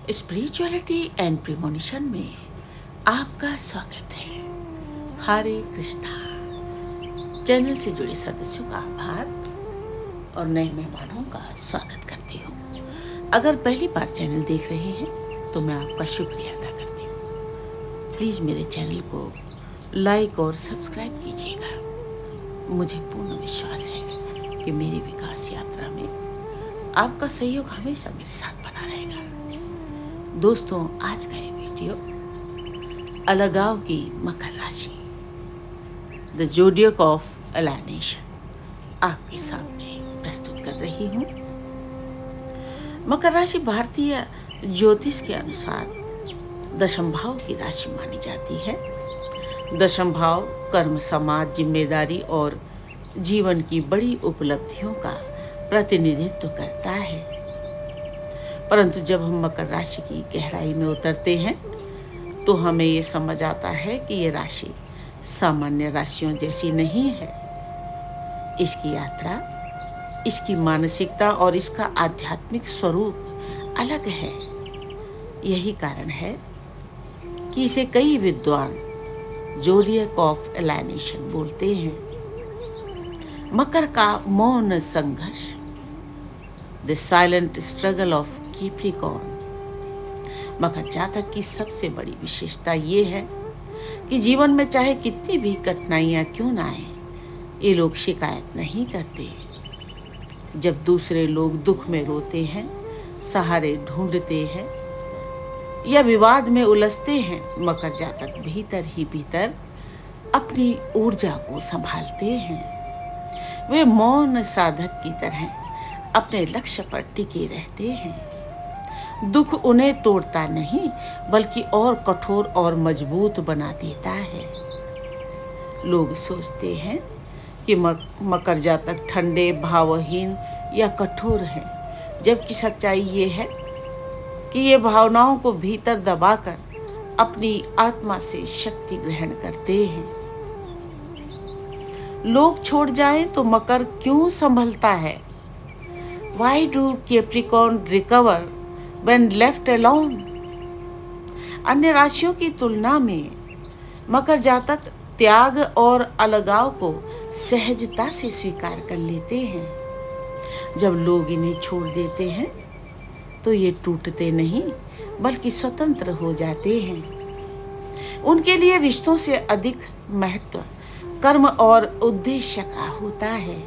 Spirituality and premonition में आपका स्वागत है। हरे कृष्णा। चैनल से जुड़े सदस्यों का आभार और नए मेहमानों का स्वागत करती हूँ। अगर पहली बार चैनल देख रहे हैं तो मैं आपका शुक्रिया अदा करती हूँ। प्लीज़ मेरे चैनल को लाइक और सब्सक्राइब कीजिएगा। मुझे पूर्ण विश्वास है कि मेरी विकास यात्रा में आपका सहयोग हमेशा मेरे साथ बना रहेगा। दोस्तों, आज का ये वीडियो अलगाव की मकर राशि, द ज़ोडिएक ऑफ एलाइनेशन, आपके सामने प्रस्तुत कर रही हूँ। मकर राशि भारतीय ज्योतिष के अनुसार दशम भाव की राशि मानी जाती है। दशम भाव कर्म, समाज, जिम्मेदारी और जीवन की बड़ी उपलब्धियों का प्रतिनिधित्व करता है। परंतु जब हम मकर राशि की गहराई में उतरते हैं तो हमें ये समझ आता है कि ये राशि सामान्य राशियों जैसी नहीं है। इसकी यात्रा, इसकी मानसिकता और इसका आध्यात्मिक स्वरूप अलग है। यही कारण है कि इसे कई विद्वान ज़ोडिएक ऑफ एलाइनेशन बोलते हैं। मकर का मौन संघर्ष, the silent struggle of Capricorn. मकर जातक की सबसे बड़ी विशेषता ये है कि जीवन में चाहे कितनी भी कठिनाइयाँ क्यों ना आए, ये लोग शिकायत नहीं करते। जब दूसरे लोग दुख में रोते हैं, सहारे ढूंढते हैं या विवाद में उलझते हैं, मकर जातक भीतर ही भीतर अपनी ऊर्जा को संभालते हैं। वे मौन साधक की तरह अपने लक्ष्य पर टिके रहते हैं। दुख उन्हें तोड़ता नहीं बल्कि और कठोर और मजबूत बना देता है। लोग सोचते हैं कि मकर जातक ठंडे, भावहीन या कठोर हैं, जबकि सच्चाई ये है कि ये भावनाओं को भीतर दबाकर अपनी आत्मा से शक्ति ग्रहण करते हैं। लोग छोड़ जाएं तो मकर क्यों संभलता है? Why do Capricorn recover when left alone? अन्य राशियों की तुलना में मकर जातक त्याग और अलगाव को सहजता से स्वीकार कर लेते हैं। जब लोग इन्हें छोड़ देते हैं तो ये टूटते नहीं बल्कि स्वतंत्र हो जाते हैं। उनके लिए रिश्तों से अधिक महत्व कर्म और उद्देश्य का होता है।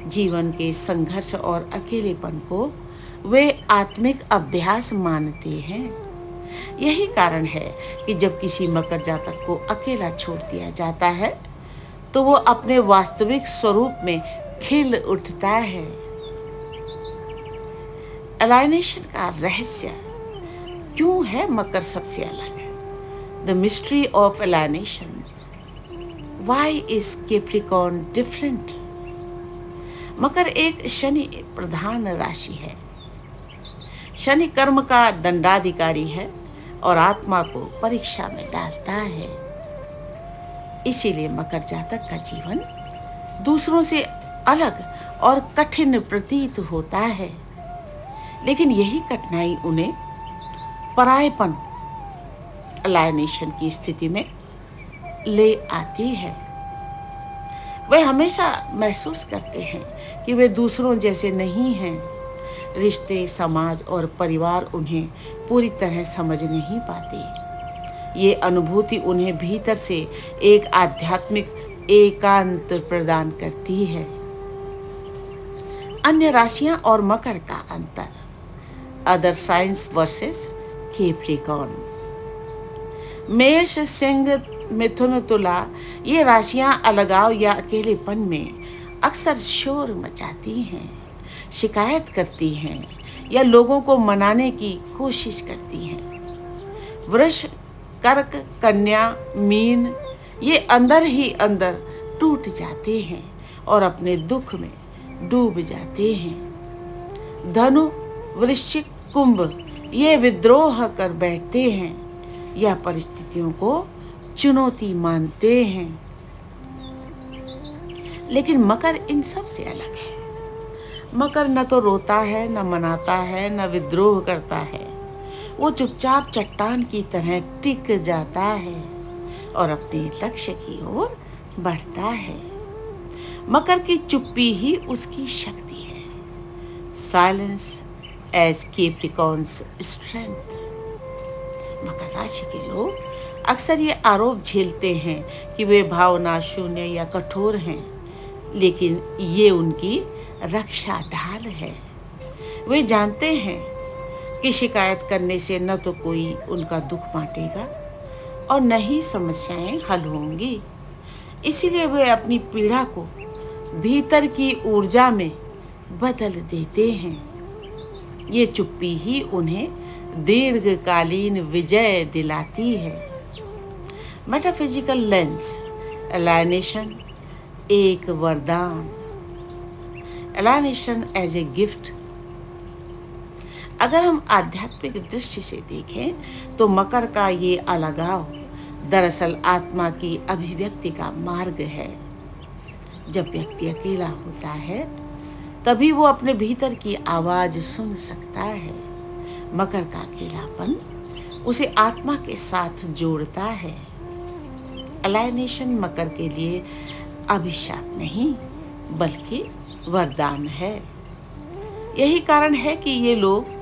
जीवन के संघर्ष और अकेलेपन को वे आत्मिक अभ्यास मानते हैं। यही कारण है कि जब किसी मकर जातक को अकेला छोड़ दिया जाता है तो वो अपने वास्तविक स्वरूप में खिल उठता है। एलाइनेशन का रहस्य क्यों है मकर सबसे अलग? The mystery of alienation. Why is Capricorn different? मकर एक शनि प्रधान राशि है। शनि कर्म का दंडाधिकारी है और आत्मा को परीक्षा में डालता है। इसीलिए मकर जातक का जीवन दूसरों से अलग और कठिन प्रतीत होता है। लेकिन यही कठिनाई उन्हें परायपन, एलाइनेशन की स्थिति में ले आती है। वे हमेशा महसूस करते हैं कि वे दूसरों जैसे नहीं हैं। रिश्ते, समाज और परिवार उन्हें पूरी तरह समझ नहीं पाते। ये अनुभूति उन्हें भीतर से एक आध्यात्मिक एकांत प्रदान करती है। अन्य राशियां और मकर का अंतर, अदर साइंस वर्सेस कैप्रिकॉर्न। मेष, सिंह, मिथुन, तुला ये राशियां अलगाव या अकेलेपन में अक्सर शोर मचाती हैं, शिकायत करती हैं या लोगों को मनाने की कोशिश करती हैं। वृष, कर्क, कन्या, मीन ये अंदर ही अंदर टूट जाते हैं और अपने दुख में डूब जाते हैं। धनु, वृश्चिक, कुंभ ये विद्रोह कर बैठते हैं या परिस्थितियों को चुनौती मानते हैं। लेकिन मकर इन सब से अलग है। मकर न तो रोता है, न मनाता है, न विद्रोह करता है। वो चुपचाप चट्टान की तरह टिक जाता है और अपने लक्ष्य की ओर बढ़ता है। मकर की चुप्पी ही उसकी शक्ति है। Silence as Capricorn's strength. मकर राशि के लोग अक्सर ये आरोप झेलते हैं कि वे भावना शून्य या कठोर हैं, लेकिन ये उनकी रक्षा ढाल है। वे जानते हैं कि शिकायत करने से न तो कोई उनका दुख बांटेगा और न ही समस्याएं हल होंगी। इसीलिए वे अपनी पीड़ा को भीतर की ऊर्जा में बदल देते हैं। ये चुप्पी ही उन्हें दीर्घकालीन विजय दिलाती है। मेटाफिजिकल लेंस एलाइनेशन एक वरदान। एलाइनेशन एज ए गिफ्ट। अगर हम आध्यात्मिक दृष्टि से देखें तो मकर का ये अलगाव दरअसल आत्मा की अभिव्यक्ति का मार्ग है। जब व्यक्ति अकेला होता है तभी वो अपने भीतर की आवाज सुन सकता है। मकर का अकेलापन उसे आत्मा के साथ जोड़ता है। अलाइनेशन मकर के लिए अभिशाप नहीं बल्कि वरदान है। यही कारण है कि ये लोग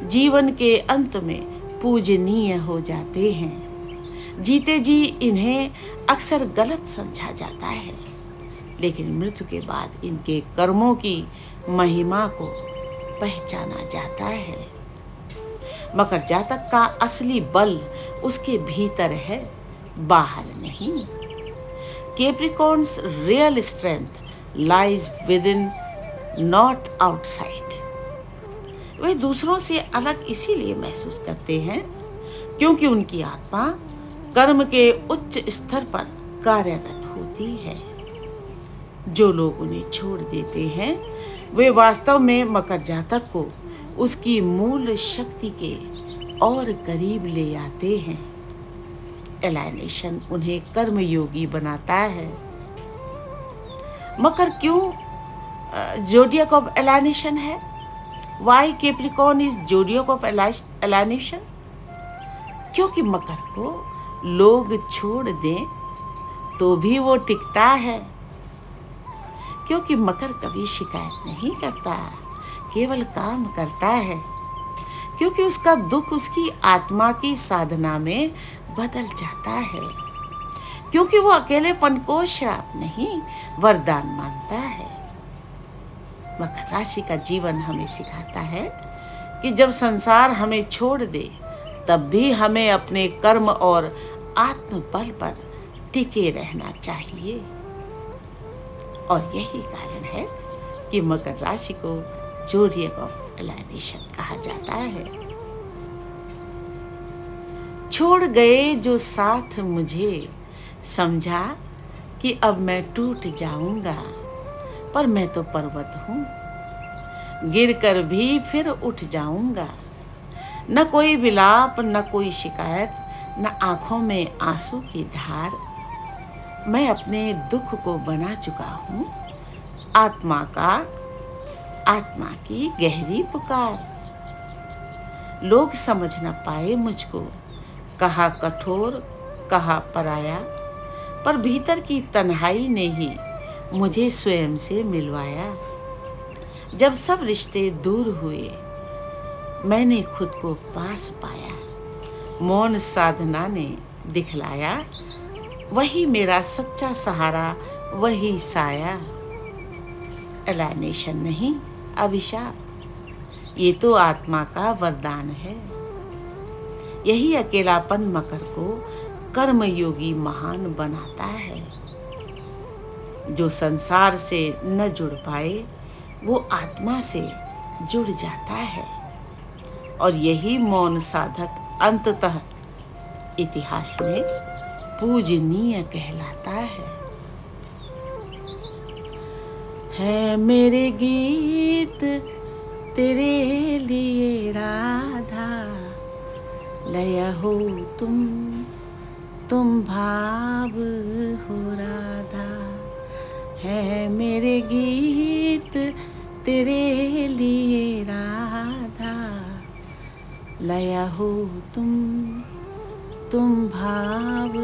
जीवन के अंत में पूजनीय हो जाते हैं। जीते जी इन्हें अक्सर गलत समझा जाता है, लेकिन मृत्यु के बाद इनके कर्मों की महिमा को पहचाना जाता है। मकर जातक का असली बल उसके भीतर है, बाहर नहीं। Capricorn's real strength lies within not outside. वे दूसरों से अलग इसीलिए महसूस करते हैं क्योंकि उनकी आत्मा कर्म के उच्च स्तर पर कार्यरत होती है। जो लोग उन्हें छोड़ देते हैं वे वास्तव में मकर जातक को उसकी मूल शक्ति के और करीब ले आते हैं। एलाइनेशन उन्हें कर्मयोगी बनाता है। मकर क्यों जोडियक ऑफ एलाइनेशन है? Why Capricorn is zodiac of alienation? क्योंकि मकर को लोग छोड़ दें तो भी वो टिकता है। क्योंकि मकर कभी शिकायत नहीं करता, केवल काम करता है। क्योंकि उसका दुख उसकी आत्मा की साधना में बदल जाता है। क्योंकि वो अकेलेपन को श्राप नहीं वरदान मानता है। मकर राशि का जीवन हमें सिखाता है कि जब संसार हमें छोड़ दे तब भी हमें अपने कर्म और आत्मबल पर टिके रहना चाहिए। और यही कारण है कि मकर राशि को जोडियक ऑफ एलाइनेशन कहा जाता है। छोड़ गए जो साथ मुझे, समझा कि अब मैं टूट जाऊंगा, पर मैं तो पर्वत हूं, गिर कर भी फिर उठ जाऊंगा। न कोई विलाप, न कोई शिकायत, न आंखों में आंसू की धार। मैं अपने दुख को बना चुका हूं आत्मा की गहरी पुकार। लोग समझ न पाए मुझको, कहा कठोर, कहा पराया, पर भीतर की तन्हाई ने ही मुझे स्वयं से मिलवाया। जब सब रिश्ते दूर हुए मैंने खुद को पास पाया। मौन साधना ने दिखलाया, वही मेरा सच्चा सहारा, वही साया। एलाइनेशन नहीं अभिशाप, ये तो आत्मा का वरदान है। यही अकेलापन मकर को कर्मयोगी महान बनाता है। जो संसार से न जुड़ पाए वो आत्मा से जुड़ जाता है, और यही मौन साधक अंततः इतिहास में पूजनीय कहलाता है मेरे गीत तेरे लिए राधा, लय हो तुम भाव हो राधा। है मेरे गीत तेरे लिए राधा, लया हो तुम भाव